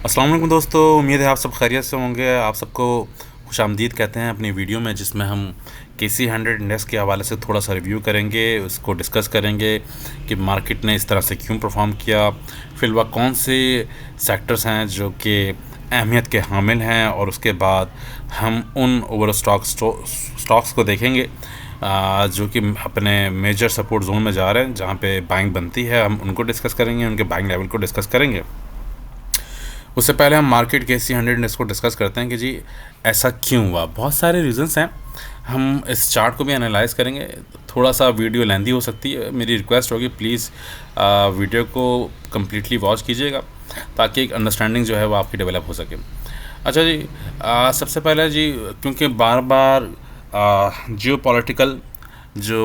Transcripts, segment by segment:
अस्सलाम वालेकुम दोस्तों, उम्मीद है आप सब खैरियत से होंगे। आप सबको खुशामदीद कहते हैं अपनी वीडियो में, जिसमें हम KC100 इंडेक्स के हवाले से थोड़ा सा रिव्यू करेंगे, उसको डिस्कस करेंगे कि मार्केट ने इस तरह से क्यों परफॉर्म किया, फिलहाल कौन से सेक्टर्स हैं जो कि अहमियत के हामिल हैं, और उसके बाद हम उन ओवर स्टॉक्स को देखेंगे जो कि अपने मेजर सपोर्ट जोन में जा रहे हैं, जहाँ पे बाइंग बनती है। हम उनको डिस्कस करेंगे, उनके बाइंग लेवल को डिस्कस करेंगे। उससे पहले हम मार्केट KC100 इंडेक्स को डिस्कस करते हैं कि जी ऐसा क्यों हुआ। बहुत सारे रीज़न्स हैं, हम इस चार्ट को भी एनालाइज करेंगे। थोड़ा सा वीडियो लेंदी हो सकती है, मेरी रिक्वेस्ट होगी प्लीज़ वीडियो को कम्प्लीटली वॉच कीजिएगा ताकि एक अंडरस्टैंडिंग जो है वो आपकी डेवलप हो सके। अच्छा जी, सबसे पहले जी, क्योंकि बार बार जियो पॉलिटिकल जो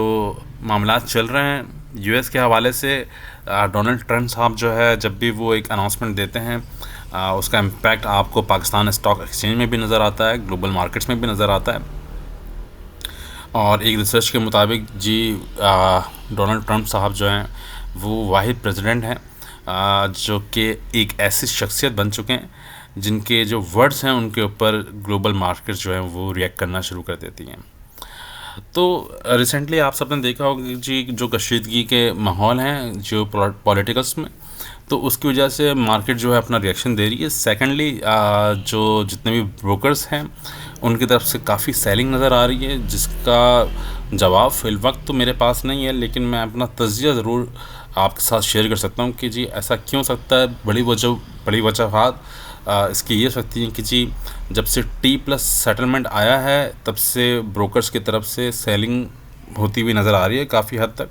मामला चल रहे हैं US के हवाले से, डोनाल्ड ट्रंप साहब जो है जब भी वो एक अनाउंसमेंट देते हैं उसका इम्पैक्ट आपको पाकिस्तान स्टॉक एक्सचेंज में भी नज़र आता है, ग्लोबल मार्केट्स में भी नज़र आता है। और एक रिसर्च के मुताबिक जी डोनाल्ड ट्रंप साहब जो हैं वो वाहिद प्रेसिडेंट हैं जो कि एक ऐसी शख्सियत बन चुके हैं जिनके जो वर्ड्स हैं उनके ऊपर ग्लोबल मार्केट्स जो हैं वो रिएक्ट करना शुरू कर देती हैं। तो रिसेंटली आप सबने देखा होगा जी, जो कशीदगी के माहौल हैं जो पॉलिटिकल्स में, तो उसकी वजह से मार्केट जो है अपना रिएक्शन दे रही है। सेकेंडली जो जितने भी ब्रोकर्स हैं उनकी तरफ से काफ़ी सेलिंग नज़र आ रही है, जिसका जवाब फिल वक्त तो मेरे पास नहीं है, लेकिन मैं अपना तज्जिया ज़रूर आपके साथ शेयर कर सकता हूँ कि जी ऐसा क्यों हो सकता है। बड़ी वजूहात इसकी ये सकती हैं कि जी जब से T+ सेटलमेंट आया है तब से ब्रोकर्स की तरफ से सेलिंग होती हुई नज़र आ रही है काफ़ी हद तक,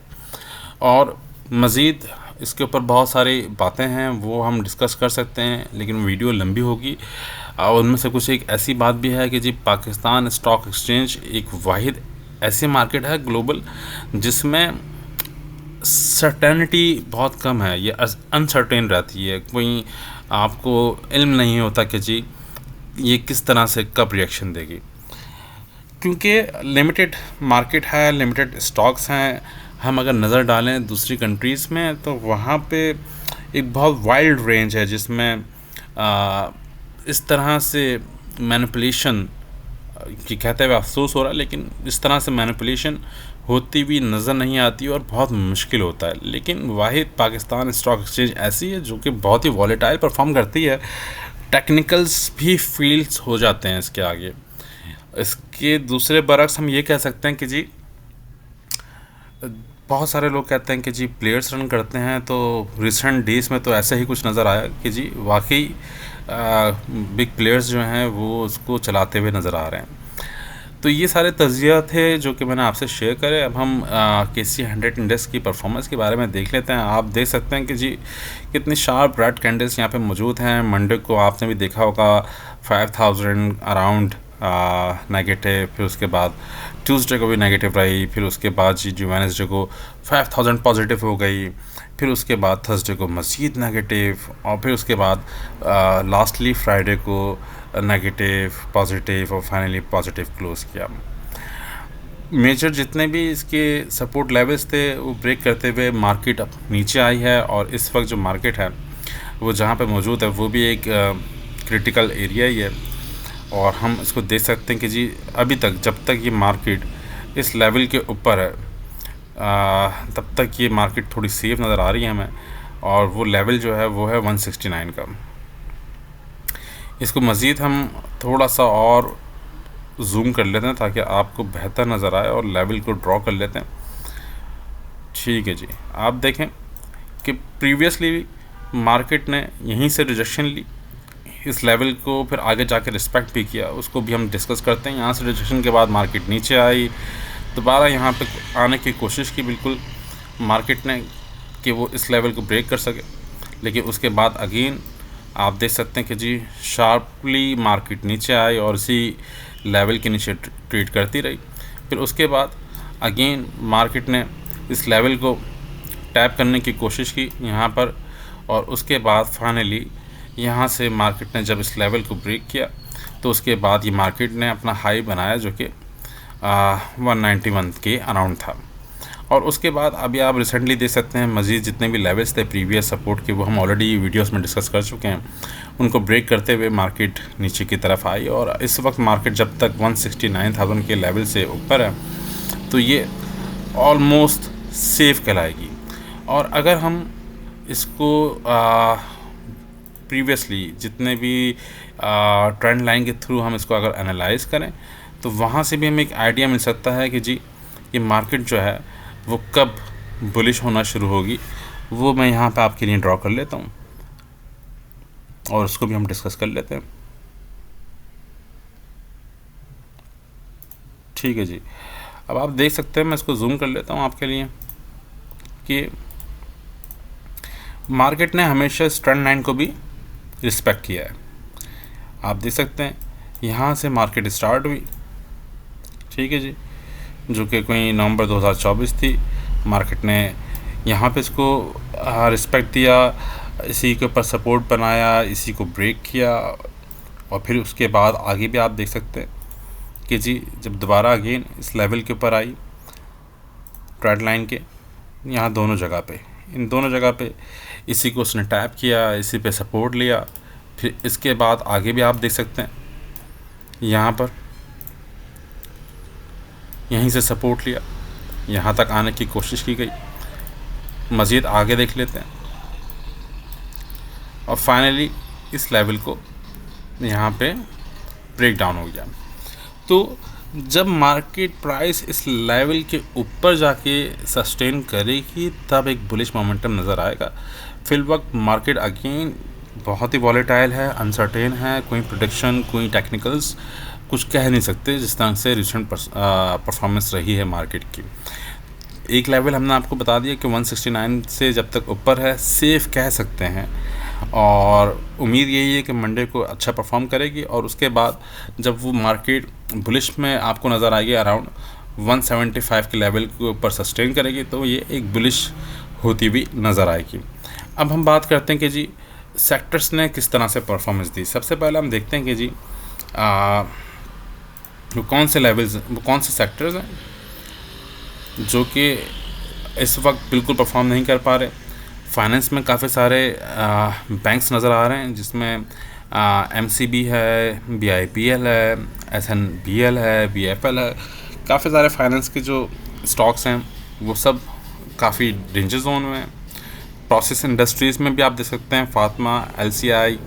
और मज़ीद इसके ऊपर बहुत सारी बातें हैं वो हम डिस्कस कर सकते हैं, लेकिन वीडियो लंबी होगी। और उनमें से कुछ एक ऐसी बात भी है कि जी पाकिस्तान स्टॉक एक्सचेंज एक वाहिद ऐसी मार्केट है ग्लोबल जिसमें सर्टेनिटी बहुत कम है, ये अनसर्टेन रहती है। कोई आपको इल्म नहीं होता कि जी ये किस तरह से कब रिएक्शन देगी, क्योंकि लिमिटेड मार्केट है, लिमिटेड स्टॉक्स हैं। हम अगर नज़र डालें दूसरी कंट्रीज़ में तो वहाँ पे एक बहुत वाइल्ड रेंज है जिसमें इस तरह से मैनिपुलेशन कि कहते हुए अफसोस हो रहा है, लेकिन इस तरह से मैनिपुलेशन होती भी नज़र नहीं आती और बहुत मुश्किल होता है। लेकिन वाहिद पाकिस्तान स्टॉक एक्सचेंज ऐसी है जो कि बहुत ही वॉलेटाइल परफॉर्म करती है, टेक्निकल्स भी फील्ड्स हो जाते हैं इसके आगे। इसके दूसरे बरक्स हम ये कह सकते हैं कि जी बहुत सारे लोग कहते हैं कि जी प्लेयर्स रन करते हैं, तो रिसेंट डेज़ में तो ऐसा ही कुछ नज़र आया कि जी वाकई बिग प्लेयर्स जो हैं वो उसको चलाते हुए नज़र आ रहे हैं। तो ये सारे तज्जिया थे जो कि मैंने आपसे शेयर करे। अब हम KC100 इंडेक्स की परफॉर्मेंस के बारे में देख लेते हैं। आप देख सकते हैं कि जी कितनी शार्प रेड कैंडल्स यहाँ पे मौजूद हैं। मंडे को आपने भी देखा होगा 5000 अराउंड नेगेटिव, फिर उसके बाद ट्यूसडे को भी नेगेटिव रही, फिर उसके बाद जी वेडनेसडे को 5000 पॉजिटिव हो गई, फिर उसके बाद थर्सडे को मज़ीद नेगेटिव, और फिर उसके बाद लास्टली फ्राइडे को नेगेटिव, पॉजिटिव और फाइनली पॉजिटिव क्लोज़ किया। मेजर जितने भी इसके सपोर्ट लेवल्स थे वो ब्रेक करते हुए मार्केट अब नीचे आई है, और इस वक्त जो मार्केट है वो जहाँ पे मौजूद है वो भी एक क्रिटिकल एरिया ही है। और हम इसको देख सकते हैं कि जी अभी तक जब तक ये मार्केट इस लेवल के ऊपर है तब तक ये मार्केट थोड़ी सेफ नज़र आ रही है हमें, और वो लेवल जो है वो है 169 का। इसको मज़ीद हम थोड़ा सा और जूम कर लेते हैं ताकि आपको बेहतर नज़र आए, और लेवल को ड्रॉ कर लेते हैं। ठीक है जी, आप देखें कि प्रीवियसली मार्केट ने यहीं से रिजेक्शन ली, इस लेवल को फिर आगे जाकर रिस्पेक्ट भी किया, उसको भी हम डिस्कस करते हैं। यहाँ से रिजेक्शन के बाद मार्केट नीचे आई, दोबारा यहाँ पे आने की कोशिश की बिल्कुल मार्केट ने कि वो इस लेवल को ब्रेक कर सके, लेकिन उसके बाद अगेन आप देख सकते हैं कि जी शार्पली मार्केट नीचे आई और इसी लेवल के नीचे ट्रेड करती रही। फिर उसके बाद अगेन मार्केट ने इस लेवल को टैप करने की कोशिश की यहाँ पर, और उसके बाद फाइनली यहाँ से मार्केट ने जब इस लेवल को ब्रेक किया तो उसके बाद ये मार्केट ने अपना हाई बनाया जो कि 191 के अराउंड था, और उसके बाद अभी आप रिसेंटली देख सकते हैं मज़ीद जितने भी लेवल्स थे प्रीवियस सपोर्ट के, वो हम ऑलरेडी वीडियोस में डिस्कस कर चुके हैं। उनको ब्रेक करते हुए मार्केट नीचे की तरफ आई और इस वक्त मार्केट जब तक 169,000 के लेवल से ऊपर है तो ये ऑलमोस्ट सेफ कहलाएगी। और अगर हम इसको प्रीवियसली जितने भी ट्रेंड लाइन के थ्रू हम इसको अगर एनालाइज करें तो वहाँ से भी हमें एक आइडिया मिल सकता है कि जी ये मार्केट जो है वो कब बुलिश होना शुरू होगी। वो मैं यहाँ पे आपके लिए ड्रॉ कर लेता हूँ और उसको भी हम डिस्कस कर लेते हैं। ठीक है जी, अब आप देख सकते हैं, मैं इसको जूम कर लेता हूँ आपके लिए कि मार्केट ने हमेशा इस ट्रेंड लाइन को भी रिस्पेक्ट किया है। आप देख सकते हैं यहाँ से मार्केट स्टार्ट हुई, ठीक है जी, जो कि कोई नवंबर 2024 थी। मार्केट ने यहाँ पे इसको रिस्पेक्ट दिया, इसी के ऊपर सपोर्ट बनाया, इसी को ब्रेक किया और फिर उसके बाद आगे भी आप देख सकते हैं कि जी जब दोबारा अगेन इस लेवल के ऊपर आई ट्रेंड लाइन के, यहाँ दोनों जगह पे, इन दोनों जगह पे इसी को उसने टैप किया, इसी पे सपोर्ट लिया। फिर इसके बाद आगे भी आप देख सकते हैं यहाँ पर यहीं से सपोर्ट लिया, यहाँ तक आने की कोशिश की गई। मज़ीद आगे देख लेते हैं और फाइनली इस लेवल को यहाँ पे ब्रेक डाउन हो गया। तो जब मार्केट प्राइस इस लेवल के ऊपर जाके सस्टेन करेगी तब एक बुलिश मोमेंटम नज़र आएगा। फिल वक्त मार्केट अगेन बहुत ही वॉलेटाइल है, अनसर्टेन है, कोई प्रोडिक्शन, कोई टेक्निकल्स कुछ कह नहीं सकते जिस तरह से रिसेंट परफॉर्मेंस रही है मार्केट की। एक लेवल हमने आपको बता दिया कि 169 से जब तक ऊपर है सेफ कह सकते हैं और उम्मीद यही है कि मंडे को अच्छा परफॉर्म करेगी और उसके बाद जब वो मार्केट बुलिश में आपको नज़र आएगी अराउंड 175 के लेवल के ऊपर सस्टेन करेगी तो ये एक बुलिश होती हुई नज़र आएगी। अब हम बात करते हैं कि जी सेक्टर्स ने किस तरह से परफॉर्मेंस दी। सबसे पहले हम देखते हैं कि जी वो कौन से लेवल्स, वो कौन से सेक्टर्स हैं जो कि इस वक्त बिल्कुल परफॉर्म नहीं कर पा रहे। फाइनेंस में काफ़ी सारे बैंक्स नज़र आ रहे हैं जिसमें MCB है, BIPL है, SNBL है, BFL है। काफ़ी सारे फाइनेंस के जो स्टॉक्स हैं वो सब काफ़ी डेंजर जोन में हैं। प्रोसेस इंडस्ट्रीज़ में भी आप देख सकते हैं फातिमा, LCI,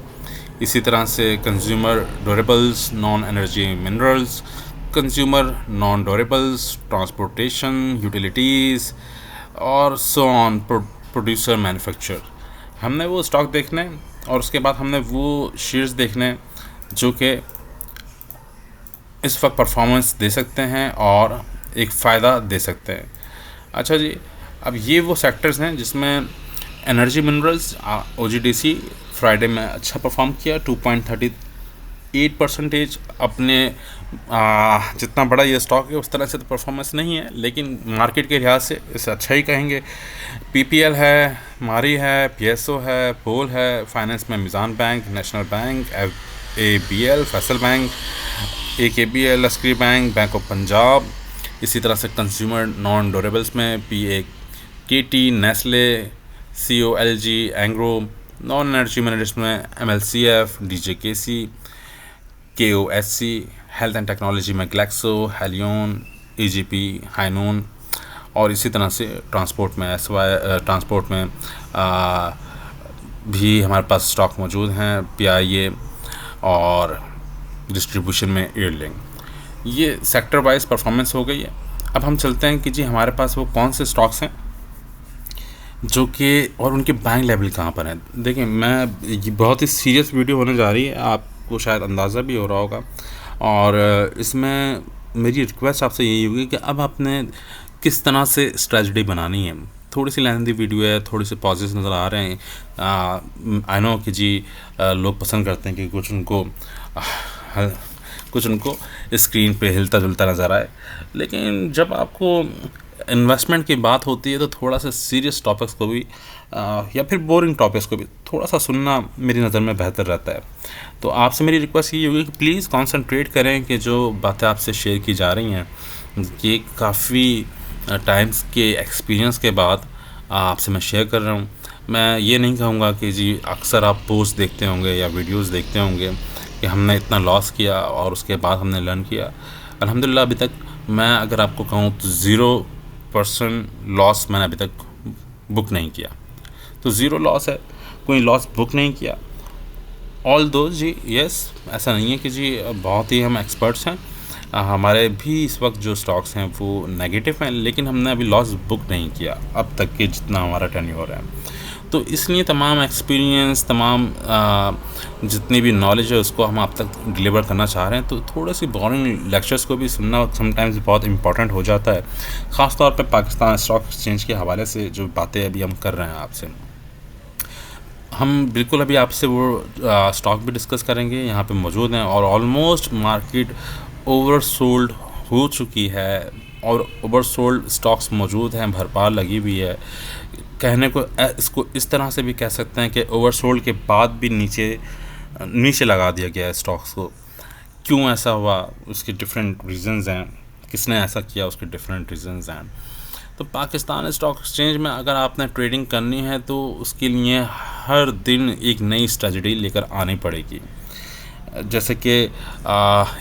इसी तरह से consumer durables, non energy minerals, consumer non durables, transportation, utilities और सो ऑन, प्रोड्यूसर मैन्युफैक्चर। हमने वो स्टॉक देखने और उसके बाद हमने वो शेयर्स देखने जो कि इस वक्त परफॉर्मेंस दे सकते हैं और एक फ़ायदा दे सकते हैं। अच्छा जी, अब ये वो सेक्टर्स हैं जिसमें एनर्जी मिनरल्स OGDC फ्राइडे में अच्छा परफॉर्म किया, 2.38% अपने जितना बड़ा ये स्टॉक है उस तरह से तो परफॉर्मेंस नहीं है लेकिन मार्केट के लिहाज से इसे अच्छा ही कहेंगे। PPL है, मारी है, PSO है, पोल है, फाइनेंस में Meezan bank, national bank, ABL, Faisal bank, AKBL, लश्करी बैंक, बैंक ऑफ पंजाब, इसी तरह से कंज्यूमर नॉन ड्यूरेबल्स में PAKT, Nestle, COLG, Engro, non energy minerals में MLCF, DJKC, KOSC, health and technology में ग्लैक्सो, हेलियन, EGP, हाइनून और इसी तरह से ट्रांसपोर्ट में ट्रांसपोर्ट में भी हमारे पास स्टॉक मौजूद हैं, PIA और डिस्ट्रीब्यूशन में एयरलिंक। ये सेक्टर वाइज परफॉर्मेंस हो गई है। अब हम चलते हैं कि जी हमारे पास वो कौन से स्टॉक्स हैं जो कि और उनके बाइंग लेवल कहाँ पर हैं। देखिए, मैं ये बहुत ही सीरियस वीडियो होने जा रही है, आपको शायद अंदाज़ा भी हो रहा होगा और इसमें मेरी रिक्वेस्ट आपसे यही होगी कि अब आपने किस तरह से स्ट्रेटजी बनानी है। थोड़ी सी लेंथी वीडियो है, थोड़ी सी पॉजेस नज़र आ रहे हैं। आई नो कि जी लोग पसंद करते हैं कि कुछ उनको स्क्रीन पे हिलता जुलता नज़र आए, लेकिन जब आपको इन्वेस्टमेंट की बात होती है तो थोड़ा सा सीरियस टॉपिक्स को भी या फिर बोरिंग टॉपिक्स को भी थोड़ा सा सुनना मेरी नज़र में बेहतर रहता है। तो आपसे मेरी रिक्वेस्ट ये होगी कि प्लीज़ कंसंट्रेट करें कि जो बातें आपसे शेयर की जा रही हैं ये काफ़ी टाइम्स के एक्सपीरियंस के बाद आपसे मैं शेयर कर रहा हूँ। मैं ये नहीं कहूँगा कि जी अक्सर आप पोस्ट देखते होंगे या वीडियोस देखते होंगे कि हमने इतना लॉस किया और उसके बाद हमने लर्न किया। अल्हम्दुलिल्लाह अभी तक मैं अगर आपको कहूँ तो 0% लॉस मैंने अभी तक बुक नहीं किया। तो ज़ीरो लॉस है, कोई लॉस बुक नहीं किया। ऑल दो जी यस, ऐसा नहीं है कि जी बहुत ही हम एक्सपर्ट्स हैं। हमारे भी इस वक्त जो स्टॉक्स हैं वो नेगेटिव हैं, लेकिन हमने अभी लॉस बुक नहीं किया अब तक के जितना हमारा टर्नओवर है। तो इसलिए तमाम एक्सपीरियंस, तमाम जितनी भी नॉलेज है उसको हम आप तक डिलीवर करना चाह रहे हैं। तो थोड़ी सी बोरिंग लेक्चर्स को भी सुनना समटाइम्स बहुत इंपॉर्टेंट हो जाता है, ख़ास तौर पे पाकिस्तान स्टॉक एक्सचेंज के हवाले से जो बातें अभी हम कर रहे हैं आपसे। हम बिल्कुल अभी आपसे वो स्टॉक भी डिस्कस करेंगे, यहाँ पे मौजूद हैं और ऑलमोस्ट मार्केट ओवरसोल्ड हो चुकी है और ओवरसोल्ड स्टॉक्स मौजूद हैं, भरपार लगी हुई है। कहने को इसको इस तरह से भी कह सकते हैं कि ओवरसोल्ड के बाद भी नीचे लगा दिया गया है स्टॉक्स को। क्यों ऐसा हुआ, उसके डिफरेंट रीज़न्स हैं, किसने ऐसा किया, उसके डिफरेंट रीज़न्स हैं। तो पाकिस्तान स्टॉक एक्सचेंज में अगर आपने ट्रेडिंग करनी है तो उसके लिए हर दिन एक नई स्ट्रेटजी लेकर आनी पड़ेगी। जैसे कि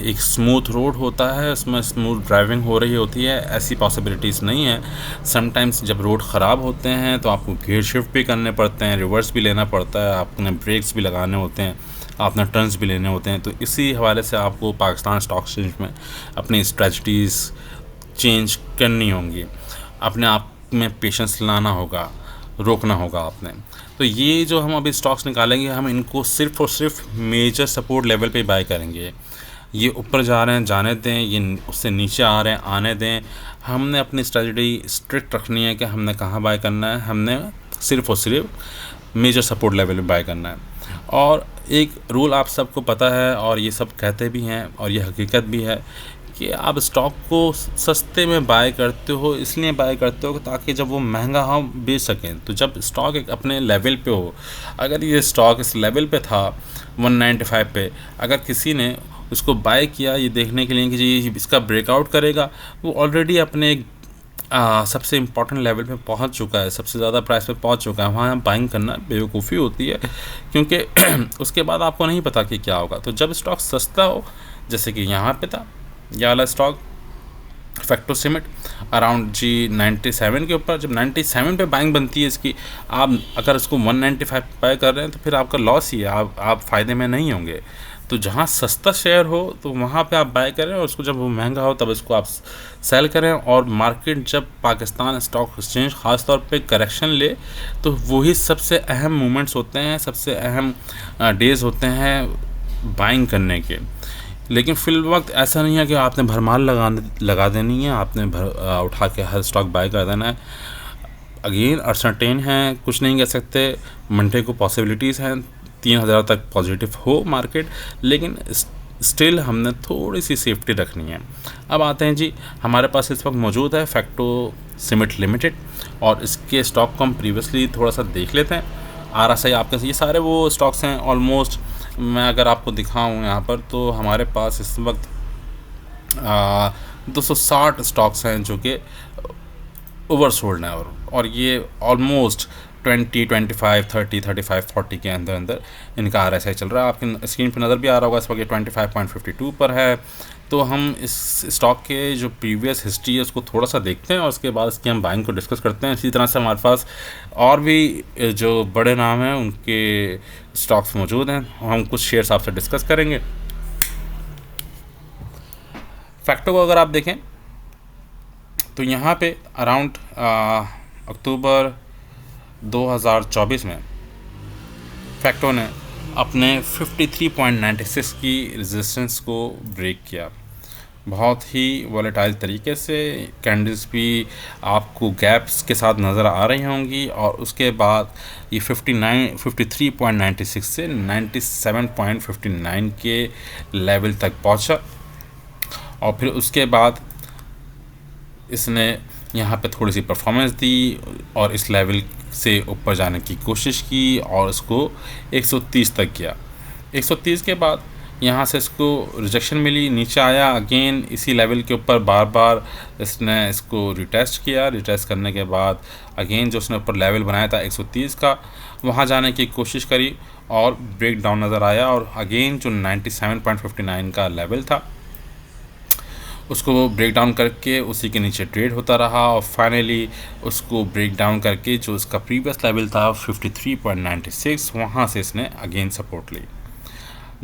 एक स्मूथ रोड होता है, उसमें स्मूथ ड्राइविंग हो रही होती है, ऐसी पॉसिबिलिटीज़ नहीं है। समटाइम्स जब रोड ख़राब होते हैं तो आपको गियर शिफ्ट भी करने पड़ते हैं, रिवर्स भी लेना पड़ता है, आपने ब्रेक्स भी लगाने होते हैं, आपने टर्न्स भी लेने होते हैं। तो इसी हवाले से आपको पाकिस्तान स्टॉक एक्सचेंज में अपनी स्ट्रेटजीज़ चेंज करनी होंगी, अपने आप में पेशेंस लाना होगा, रोकना होगा आपने। तो ये जो हम अभी स्टॉक्स निकालेंगे, हम इनको सिर्फ़ और सिर्फ मेजर सपोर्ट लेवल पे बाय करेंगे। ये ऊपर जा रहे हैं जाने दें, ये उससे नीचे आ रहे हैं आने दें। हमने अपनी स्ट्रेटजी स्ट्रिक्ट रखनी है कि हमने कहाँ बाय करना है, हमने सिर्फ़ और सिर्फ मेजर सपोर्ट लेवल पे बाय करना है। और एक रूल आप सबको पता है और ये सब कहते भी हैं और ये हकीकत भी है कि आप स्टॉक को सस्ते में बाय करते हो, इसलिए बाय करते हो ताकि जब वो महंगा हो बेच सकें। तो जब स्टॉक एक अपने लेवल पे हो, अगर ये स्टॉक इस लेवल पे था 195 पे, अगर किसी ने उसको बाय किया ये देखने के लिए कि जी इसका ब्रेकआउट करेगा, वो ऑलरेडी अपने सबसे इम्पोर्टेंट लेवल पे पहुंच चुका है, सबसे ज़्यादा प्राइस पे पहुंच चुका है। वहाँ बाइंग करना बेवकूफ़ी होती है, क्योंकि उसके बाद आपको नहीं पता कि क्या होगा। तो जब स्टॉक सस्ता हो, जैसे कि यहाँ पे था ये वाला स्टॉक फैक्टो सीमेंट अराउंड जी 97 के ऊपर, जब 97 पे बाइंग बनती है इसकी, आप अगर इसको 195 बाय कर रहे हैं तो फिर आपका लॉस ही है, आप फ़ायदे में नहीं होंगे। तो जहाँ सस्ता शेयर हो तो वहाँ पे आप बाय करें और उसको जब वो महंगा हो तब इसको आप सेल करें। और मार्केट जब पाकिस्तान स्टॉक एक्सचेंज ख़ास तौर पे करेक्शन ले तो वही सबसे अहम मोमेंट्स होते हैं, सबसे अहम डेज़ होते हैं बाइंग करने के। लेकिन फिल वक्त ऐसा नहीं है कि आपने भरमार लगा देनी है, आपने उठा के हर स्टॉक बाय कर देना है। अगेन अनसर्टेन है, कुछ नहीं कह सकते। मंडे को पॉसिबिलिटीज़ हैं 3000 तक पॉजिटिव हो मार्केट, लेकिन स्टिल हमने थोड़ी सी सेफ्टी रखनी है। अब आते हैं जी, हमारे पास इस वक्त मौजूद है फैक्टो सीमेंट लिमिटेड और इसके स्टॉक को हम प्रीवियसली थोड़ा सा देख लेते हैं। RSI आपके ये सारे वो स्टॉक्स हैं ऑलमोस्ट। मैं अगर आपको दिखाऊं यहाँ पर तो हमारे पास इस वक्त 260 स्टॉक्स हैं जो कि ओवरसोल्ड हैं और ये ऑलमोस्ट 20, 25, 30, 35, 40 के अंदर इनका RSI चल रहा है। आपकी स्क्रीन पर नज़र भी आ रहा होगा, इस वक्त 25.52 पर है। तो हम इस स्टॉक के जो प्रीवियस हिस्ट्री है उसको थोड़ा सा देखते हैं और उसके बाद इसकी हम बाइंग को डिस्कस करते हैं। इसी तरह से हमारे पास और भी जो बड़े नाम हैं उनके स्टॉक्स मौजूद हैं, हम कुछ शेयर्स आपसे डिस्कस करेंगे। फैक्टो को अगर आप देखें तो यहाँ पे अराउंड अक्टूबर 2024 में फैक्टो ने अपने 53.96 की रेजिस्टेंस को ब्रेक किया। बहुत ही वॉलेटाइल तरीके से कैंडल्स भी आपको गैप्स के साथ नज़र आ रही होंगी और उसके बाद ये 53.96 से 97.59 के लेवल तक पहुंचा और फिर उसके बाद इसने यहाँ पे थोड़ी सी परफॉर्मेंस दी और इस लेवल से ऊपर जाने की कोशिश की और इसको 130 तक किया। 130 के बाद यहाँ से इसको रिजेक्शन मिली, नीचे आया, अगेन इसी लेवल के ऊपर बार बार इसने इसको रिटेस्ट किया। रिटेस्ट करने के बाद अगेन जो उसने ऊपर लेवल बनाया था 130 का, वहाँ जाने की कोशिश करी और ब्रेक डाउन नज़र आया, और अगेन जो 97.59 का लेवल था उसको ब्रेक डाउन करके उसी के नीचे ट्रेड होता रहा, और फाइनली उसको ब्रेक डाउन करके जो इसका प्रीवियस लेवल था 53.96, वहाँ से इसने अगेन सपोर्ट ली,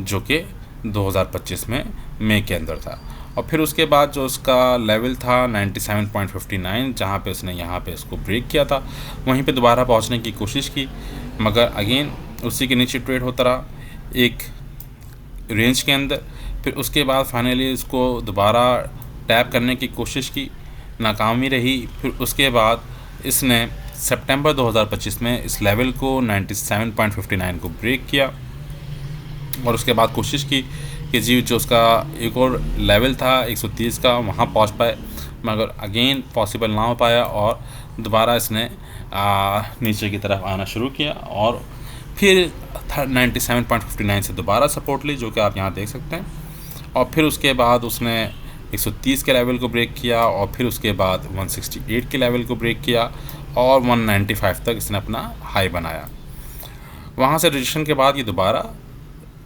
जो कि 2025 में मई के अंदर था। और फिर उसके बाद जो उसका लेवल था 97.59, जहाँ पे उसने यहाँ पे इसको ब्रेक किया था, वहीं पे दोबारा पहुँचने की कोशिश की, मगर अगेन उसी के नीचे ट्रेड होता रहा एक रेंज के अंदर। फिर उसके बाद फाइनली इसको दोबारा टैप करने की कोशिश की, नाकामी रही। फिर उसके बाद इसने सितंबर 2025 में इस लेवल को 97.59 को ब्रेक किया, और उसके बाद कोशिश की कि जी जो उसका एक और लेवल था 130 का वहाँ पहुँच पाए, मगर अगेन पॉसिबल ना हो पाया, और दोबारा इसने नीचे की तरफ आना शुरू किया, और फिर 97.59 से दोबारा सपोर्ट ली, जो कि आप यहाँ देख सकते हैं। और फिर उसके बाद उसने 130 के लेवल को ब्रेक किया, और फिर उसके बाद 168 के लेवल को ब्रेक किया, और 195 तक इसने अपना हाई बनाया। वहाँ से रिजेक्शन के बाद ये दोबारा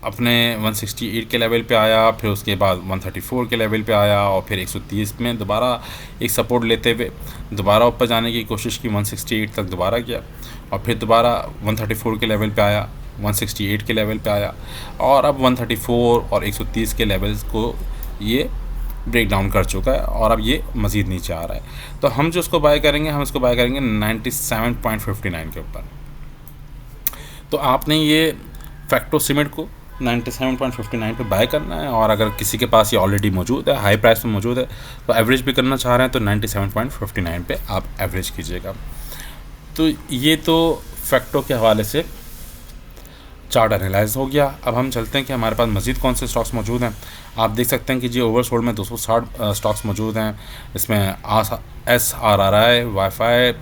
अपने 168 के लेवल पे आया, फिर उसके बाद 134 के लेवल पे आया, और फिर 130 में दोबारा एक सपोर्ट लेते हुए दोबारा ऊपर जाने की कोशिश की, 168 तक दोबारा किया, और फिर दोबारा 134 के लेवल पे आया, 168 के लेवल पे आया, और अब 134 और 130 के लेवल्स को ये ब्रेक डाउन कर चुका है, और अब ये मज़ीद नीचे आ रहा है। तो हम जो इसको बाय करेंगे, हम इसको बाय करेंगे 97.59 के ऊपर। तो आपने ये फैक्टो सीमेंट को 97.59 पे बाय करना है, और अगर किसी के पास ये ऑलरेडी मौजूद है, हाई प्राइस में मौजूद है, तो एवरेज भी करना चाह रहे हैं तो 97.59 पे आप एवरेज कीजिएगा। तो ये तो फैक्टो के हवाले से चार्ट एनालाइज हो गया। अब हम चलते हैं कि हमारे पास मज़ीद कौन से स्टॉक्स मौजूद हैं। आप देख सकते हैं कि जी ओवरसोल्ड में 260 स्टॉक्स मौजूद हैं। इसमें SRRI, वाईफाई,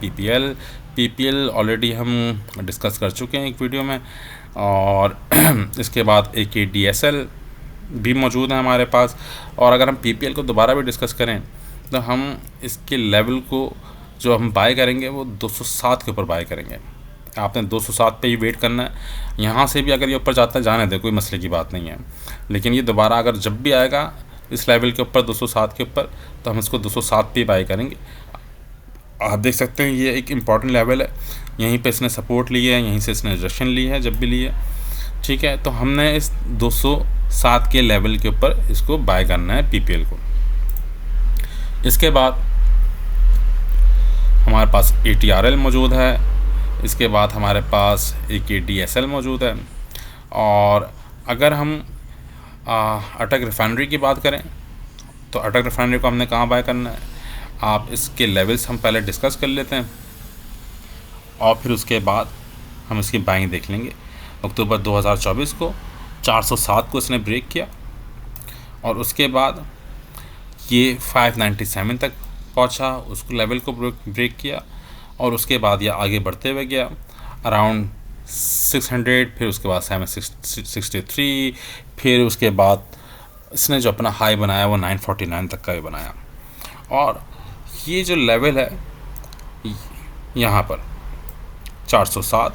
PPL ऑलरेडी हम डिस्कस कर चुके हैं एक वीडियो में, और इसके बाद AKDSL भी मौजूद है हमारे पास। और अगर हम PPL को दोबारा भी डिस्कस करें तो हम इसके लेवल को जो हम बाय करेंगे वो 207 के ऊपर बाय करेंगे। आपने 207 पे ही वेट करना है। यहाँ से भी अगर ये ऊपर जाता है जाने दे, कोई मसले की बात नहीं है, लेकिन ये दोबारा अगर जब भी आएगा इस लेवल के ऊपर 207 के ऊपर, तो हम इसको 207 पे बाय करेंगे। आप देख सकते हैं ये एक इम्पॉर्टेंट लेवल है, यहीं पे इसने सपोर्ट ली है, यहीं से इसने रिजेक्शन ली है जब भी ली है, ठीक है। तो हमने इस 207 के लेवल के ऊपर इसको बाय करना है PPL को। इसके बाद हमारे पास ATRL मौजूद है, इसके बाद हमारे पास AKDSL मौजूद है। और अगर हम अटक रिफाइनरी की बात करें तो अटक रिफाइनरी को हमने कहाँ बाय करना है, आप इसके लेवल्स हम पहले डिस्कस कर लेते हैं, और फिर उसके बाद हम इसकी बाइंग देख लेंगे। अक्टूबर 2024 को 407 को इसने ब्रेक किया, और उसके बाद ये 597 तक पहुंचा, उसको लेवल को ब्रेक किया, और उसके बाद ये आगे बढ़ते हुए गया अराउंड 600, फिर उसके बाद 763, फिर उसके बाद इसने जो अपना हाई बनाया वो 949 तक का भी बनाया। और ये जो लेवल है यहाँ पर 407,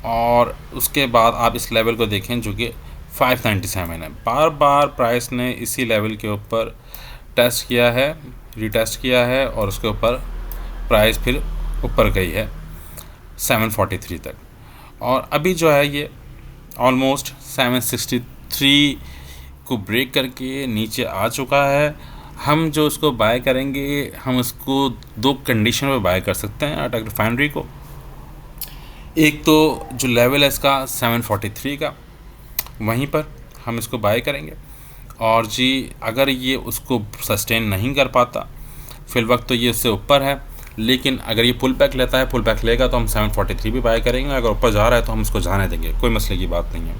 और उसके बाद आप इस लेवल को देखें जो कि 597 है। बार बार प्राइस ने इसी लेवल के ऊपर टेस्ट किया है, रीटेस्ट किया है, और उसके ऊपर प्राइस फिर ऊपर गई है 743 तक, और अभी जो है ये ऑलमोस्ट 763 को ब्रेक करके नीचे आ चुका है। हम जो इसको बाय करेंगे, हम इसको दो कंडीशन में बाय कर सकते हैं अटक रिफाइनरी को। एक तो जो लेवल है इसका 743 का, वहीं पर हम इसको बाय करेंगे, और जी अगर ये उसको सस्टेन नहीं कर पाता फिल वक्त तो ये उससे ऊपर है, लेकिन अगर ये पुल बैक लेता है, पुल बैक लेगा तो हम 743 भी बाय करेंगे। अगर ऊपर जा रहा है तो हम इसको जाने देंगे, कोई मसले की बात नहीं है।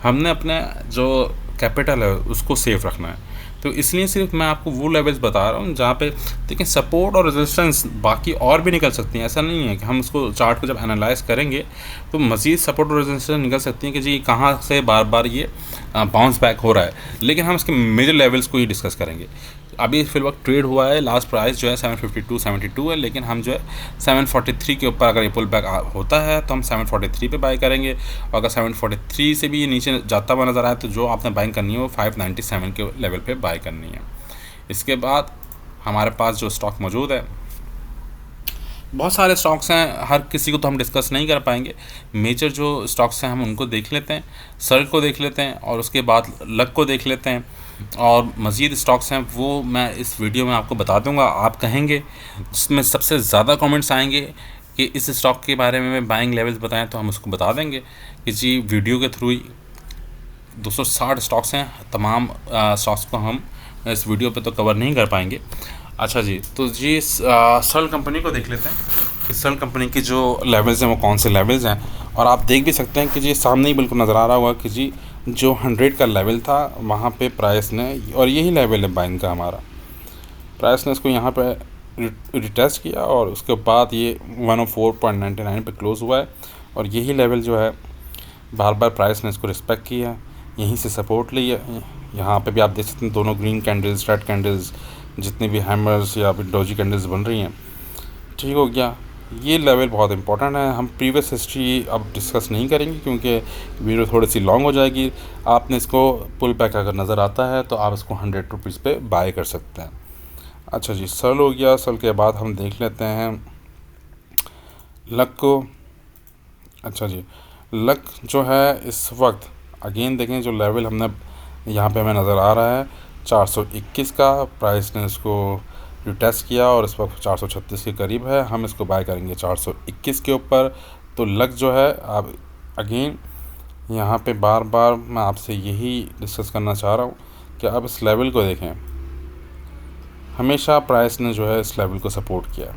हमने अपने जो कैपिटल है उसको सेफ रखना है, तो इसलिए सिर्फ मैं आपको वो लेवल्स बता रहा हूँ जहाँ पे देखिए सपोर्ट और रेजिस्टेंस बाकी और भी निकल सकती हैं। ऐसा नहीं है कि हम इसको चार्ट को जब एनालाइज करेंगे तो मज़ीद सपोर्ट और रेजिस्टेंस निकल सकती हैं कि जी कहाँ से बार बार ये बाउंस बैक हो रहा है, लेकिन हम इसके मेजर लेवल्स को ही डिस्कस करेंगे। अभी फिल वक्त ट्रेड हुआ है, लास्ट प्राइस जो है 752 है, लेकिन हम जो है 743 के ऊपर अगर ये पुल बैक होता है तो हम 743 पे बाई करेंगे, और अगर 743 से भी ये नीचे जाता हुआ नज़र आए तो जो आपने बाइंग करनी है वो 597 के लेवल पे बाई करनी है। इसके बाद हमारे पास जो स्टॉक मौजूद है, बहुत सारे स्टॉक्स हैं, हर किसी को तो हम डिस्कस नहीं कर पाएंगे। मेजर जो स्टॉक्स हैं हम उनको देख लेते हैं, सर्ल को देख लेते हैं, और उसके बाद लक को देख लेते हैं, और मज़ीद स्टॉक्स हैं वो मैं इस वीडियो में आपको बता दूंगा। आप कहेंगे, जिसमें सबसे ज़्यादा कमेंट्स आएंगे कि इस स्टॉक के बारे में बाइंग लेवल्स बताएं, तो हम उसको बता देंगे कि जी वीडियो के थ्रू ही 260 स्टॉक्स हैं, तमाम स्टॉक्स को हम इस वीडियो पे तो कवर नहीं कर पाएंगे। अच्छा जी, तो जी सर्ल कंपनी को देख लेते हैं कि सर्ल कंपनी की जो लेवल्स हैं वो कौन से लेवल्स हैं, और आप देख भी सकते हैं कि जी सामने ही बिल्कुल नज़र आ रहा होगा कि जी जो 100 का लेवल था वहाँ पे प्राइस ने, और यही लेवल है बाइंग का हमारा, प्राइस ने इसको यहाँ पे रिटेस्ट किया और उसके बाद ये 104.99 पे क्लोज़ हुआ है, और यही लेवल जो है बार बार प्राइस ने इसको रिस्पेक्ट किया है, यहीं से सपोर्ट ली है। यहाँ पे भी आप देख सकते हैं दोनों ग्रीन कैंडल्स, रेड कैंडल्स, जितनी भी हैमर्स या फिर डोजी कैंडल्स बन रही हैं, ठीक हो गया। ये लेवल बहुत इंपॉर्टेंट है। हम प्रीवियस हिस्ट्री अब डिस्कस नहीं करेंगे क्योंकि वीडियो थोड़ी सी लॉन्ग हो जाएगी। आपने इसको पुल बैक अगर नज़र आता है तो आप इसको 100 रुपीज़ पे बाय कर सकते हैं। अच्छा जी, सर्ल हो गया। सर्ल के बाद हम देख लेते हैं लक को। अच्छा जी, लक जो है इस वक्त अगेन देखें जो लेवल हमने यहाँ पे हमें नज़र आ रहा है 421 का, प्राइस ने इसको रिटेस्ट किया और इस वक्त 436 के करीब है। हम इसको बाय करेंगे 421 के ऊपर। तो लक जो है आप अगेन यहाँ पे बार बार मैं आपसे यही डिस्कस करना चाह रहा हूँ कि आप इस लेवल को देखें, हमेशा प्राइस ने जो है इस लेवल को सपोर्ट किया,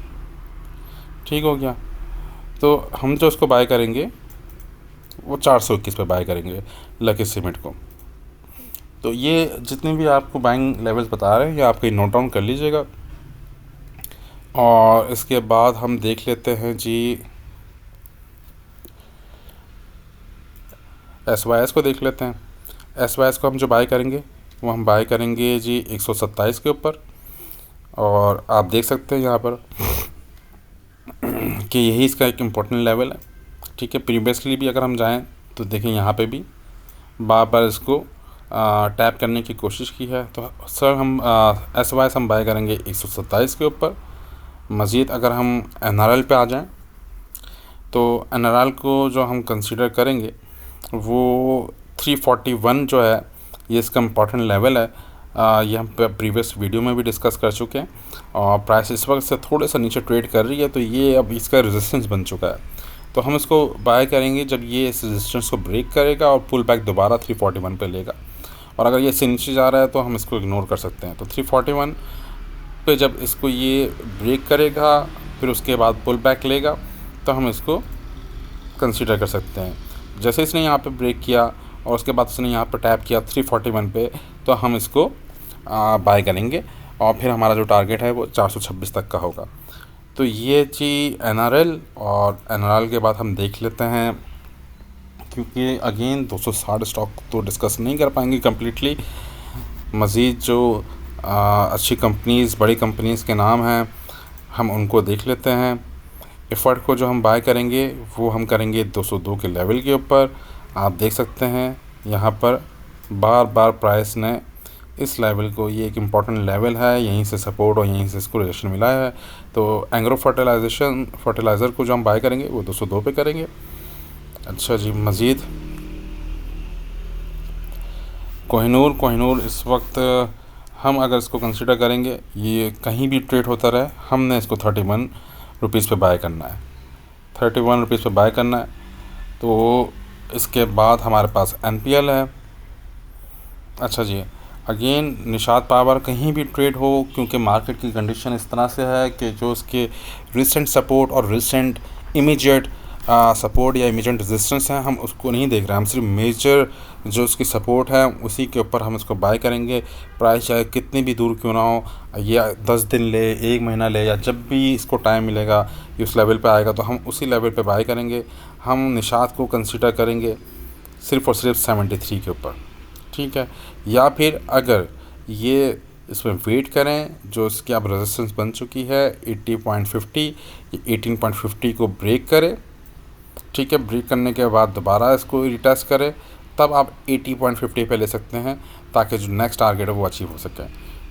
ठीक हो गया। तो हम जो इसको बाय करेंगे वो 421 पे बाय करेंगे लकी सीमेंट को। तो ये जितने भी आपको बाइंग लेवल्स बता रहे हैं ये आप कहीं नोट डाउन कर लीजिएगा। और इसके बाद हम देख लेते हैं जी SYS को देख लेते हैं। SYS को हम जो बाय करेंगे वो हम बाय करेंगे जी 127 के ऊपर, और आप देख सकते हैं यहाँ पर कि यही इसका एक इम्पोर्टेंट लेवल है, ठीक है। प्रीवियसली भी अगर हम जाएं तो देखें यहाँ पे भी बार बार इसको टैप करने की कोशिश की है। तो सर हम SYS हम बाय करेंगे 127 के ऊपर। मज़ीद अगर हम NRL पे आ जाएं तो NRL को जो हम कंसीडर करेंगे वो 341 जो है ये इसका इम्पॉर्टेंट लेवल है। ये हम प्रीवियस वीडियो में भी डिस्कस कर चुके हैं, और प्राइस इस वक्त से थोड़े सा नीचे ट्रेड कर रही है, तो ये अब इसका रेजिस्टेंस बन चुका है। तो हम इसको बाय करेंगे जब ये इस रेजिस्टेंस को ब्रेक करेगा और पुल बैक दोबारा 341 पे लेगा, और अगर ये इससे नीचे जा रहा है तो हम इसको इग्नोर कर सकते हैं। तो 341 पे जब इसको ये ब्रेक करेगा फिर उसके बाद पुल बैक लेगा तो हम इसको कंसीडर कर सकते हैं। जैसे इसने यहाँ पे ब्रेक किया और उसके बाद उसने यहाँ पे टैप किया 341 पे, तो हम इसको बाय करेंगे, और फिर हमारा जो टारगेट है वो 426 तक का होगा। तो ये जी NRL, और NRL के बाद हम देख लेते हैं, क्योंकि अगेन 260 स्टॉक तो डिस्कस नहीं कर पाएंगे कम्प्लीटली। मज़ीद जो अच्छी कंपनीज़, बड़ी कंपनीज़ के नाम हैं हम उनको देख लेते हैं। एफर्ट को जो हम बाय करेंगे वो हम करेंगे 202 के लेवल के ऊपर। आप देख सकते हैं यहाँ पर बार बार प्राइस ने इस लेवल को, ये एक इम्पॉर्टेंट लेवल है, यहीं से सपोर्ट और यहीं से इसको रिजेक्शन मिला है। तो एंग्रो फर्टिलाइज़र को जो हम बाय करेंगे वो 202 पे करेंगे। अच्छा जी, मज़ीद कोहिनूर इस वक्त हम अगर इसको कंसिडर करेंगे, ये कहीं भी ट्रेड होता रहे, हमने इसको 31 रुपीज़ पे बाय करना है, 31 रुपीज़ पे बाय करना है। तो इसके बाद हमारे पास NPL है। अच्छा जी, अगेन निषाद पावर कहीं भी ट्रेड हो, क्योंकि मार्केट की कंडीशन इस तरह से है कि जो उसके रिसेंट सपोर्ट और रिसेंट इमीडिएट सपोर्ट या इमीडिएट रेजिस्टेंस है हम उसको नहीं देख रहे हैं, हम सिर्फ मेजर जो उसकी सपोर्ट है उसी के ऊपर हम इसको बाय करेंगे। प्राइस चाहे कितनी भी दूर क्यों ना हो, या 10 दिन ले, 1 महीना ले, या जब भी इसको टाइम मिलेगा कि उस लेवल पे आएगा तो हम उसी लेवल पे बाय करेंगे। हम निषाद को कंसीडर करेंगे सिर्फ़ और सिर्फ 73 के ऊपर, ठीक है। या फिर अगर ये इसमें वेट करें, जो इसकी अब रेजिस्टेंस बन चुकी है 80.50, 18.50 को ब्रेक करें, ठीक है। ब्रेक करने के बाद दोबारा इसको रिटेस्ट करें, तब आप 80.50 पे ले सकते हैं, ताकि जो नेक्स्ट टारगेट है वो अचीव हो सके,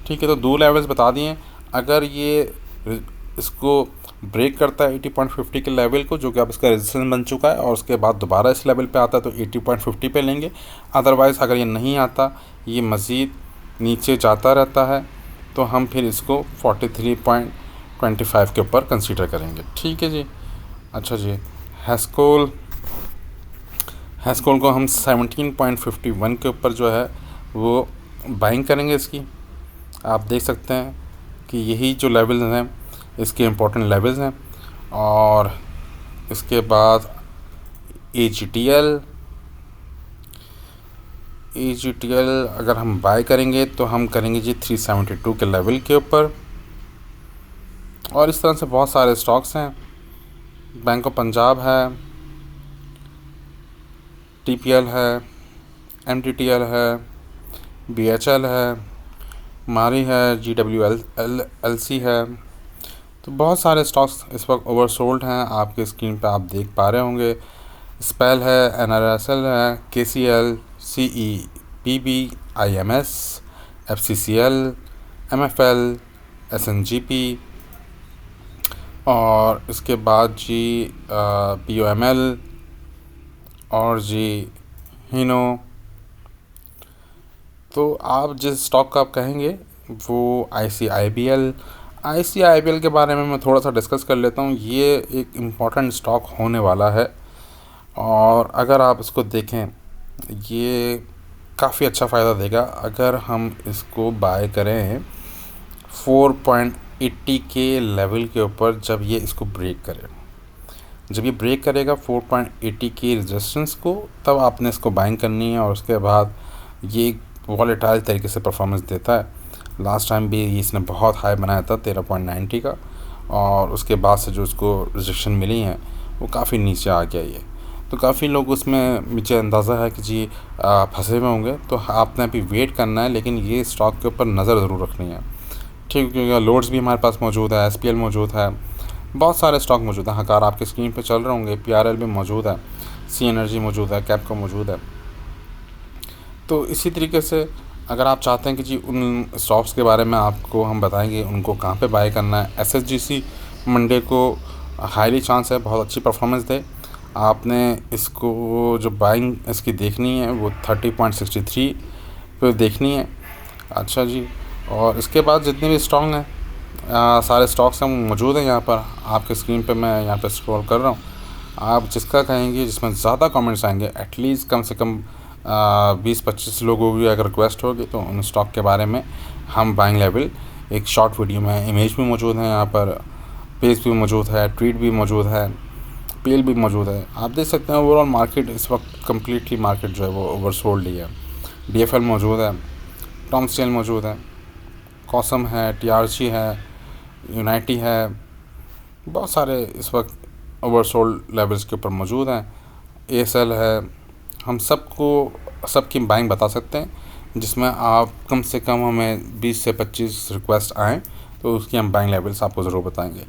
ठीक है। तो 2 लेवल्स बता दिए। अगर ये इसको ब्रेक करता है 80.50 के लेवल को, जो कि अब इसका रेजिस्टेंस बन चुका है, और उसके बाद दोबारा इस लेवल पे आता है तो 80.50 पे लेंगे। अदरवाइज़ अगर ये नहीं आता, ये मज़ीद नीचे जाता रहता है, तो हम फिर इसको 43.25 के ऊपर कंसीडर करेंगे, ठीक है जी। अच्छा जी, हैस्कोल को हम 17.51 के ऊपर जो है वो बाइंग करेंगे इसकी। आप देख सकते हैं कि यही जो लेवल्स हैं इसके इम्पोर्टेंट लेवल्स हैं। और इसके बाद AGTL अगर हम बाय करेंगे तो हम करेंगे जी 372 के लेवल के ऊपर। और इस तरह से बहुत सारे स्टॉक्स हैं, बैंक ऑफ पंजाब है, TPL है, MTTL है, BHL है, मारी है, GWLC है। तो बहुत सारे स्टॉक्स इस वक्त ओवरसोल्ड हैं, आपके स्क्रीन पे आप देख पा रहे होंगे। स्पेल है, NRSL है, KCL, CEPB, IMS, FCCL, MFL, SNGP, और इसके बाद जी POML और जी हीनो। तो आप जिस स्टॉक का आप कहेंगे वो ICIBL के बारे में मैं थोड़ा सा डिस्कस कर लेता हूँ। ये एक इम्पॉर्टेंट स्टॉक होने वाला है, और अगर आप इसको देखें ये काफ़ी अच्छा फ़ायदा देगा अगर हम इसको बाय करें 4.80 के लेवल के ऊपर। जब ये इसको ब्रेक करे, जब ये ब्रेक करेगा 4.80 की रेजिस्टेंस को, तब आपने इसको बाइंग करनी है। और उसके बाद ये वॉलेटाइल तरीके से परफॉर्मेंस देता है। लास्ट टाइम भी इसने बहुत हाई बनाया था 13.90 का, और उसके बाद से जो इसको रिजेक्शन मिली हैं वो काफ़ी नीचे आ गया ये। तो काफ़ी लोग उसमें, मुझे अंदाज़ा है कि जी फंसे हुए होंगे। तो आपने अभी वेट करना है, लेकिन ये स्टॉक के ऊपर नज़र ज़रूर रखनी है, ठीक। क्योंकि लोड्स भी हमारे पास मौजूद है, SPL मौजूद है, बहुत सारे स्टॉक मौजूद हैं। हकार आपके स्क्रीन पे चल रहे होंगे, PRL भी मौजूद है, सी एनर्जी मौजूद है, कैपको मौजूद है। तो इसी तरीके से अगर आप चाहते हैं कि जी उन स्टॉक्स के बारे में आपको हम बताएंगे उनको कहाँ पे बाय करना है। SSGC मंडे को हाईली चांस है बहुत अच्छी परफॉर्मेंस दे। आपने इसको जो बाइंग इसकी देखनी है वो 30.63 पे देखनी है। अच्छा जी, और इसके बाद जितने भी स्टॉक हैं सारे स्टॉक्स हैं मौजूद हैं यहाँ पर आपके स्क्रीन पे। मैं यहाँ पे स्क्रॉल कर रहा हूँ। आप जिसका कहेंगे, जिसमें ज़्यादा कमेंट्स आएंगे, एटलीस्ट कम से कम 20-25 लोगों की अगर रिक्वेस्ट होगी, तो उन स्टॉक के बारे में हम बाइंग लेवल एक शॉर्ट वीडियो में, इमेज भी मौजूद है, यहाँ पर पेज भी मौजूद है, ट्वीट भी मौजूद है, पेल भी मौजूद है। आप देख सकते हैं ओवरऑल मार्केट इस वक्त कम्प्लीटली मार्केट जो है वो ओवरसोल्ड ही है। DFL मौजूद है, टॉमस्टेल मौजूद है, कॉसम है, TRG है, यूनाइटी है, बहुत सारे इस वक्त ओवरसोल्ड लेवल्स के ऊपर मौजूद हैं। ASL है। हम सबकी बाइंग बता सकते हैं, जिसमें आप कम से कम हमें 20 से 25 रिक्वेस्ट आएँ तो उसकी हम बाइंग लेवल्स आपको ज़रूर बताएंगे।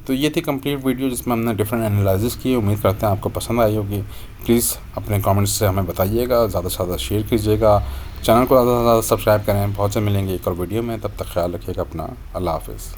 तो ये थी कंप्लीट वीडियो जिसमें हमने डिफरेंट एनालिसिस किए। उम्मीद करते हैं आपको पसंद आई होगी। प्लीज़ अपने कमेंट्स से हमें बताइएगा, ज़्यादा से ज़्यादा शेयर कीजिएगा, चैनल को ज़्यादा से ज़्यादा सब्सक्राइब करें। बहुत से मिलेंगे एक और वीडियो में, तब तक ख्याल रखिएगा अपना। अल्लाह हाफ़िज़।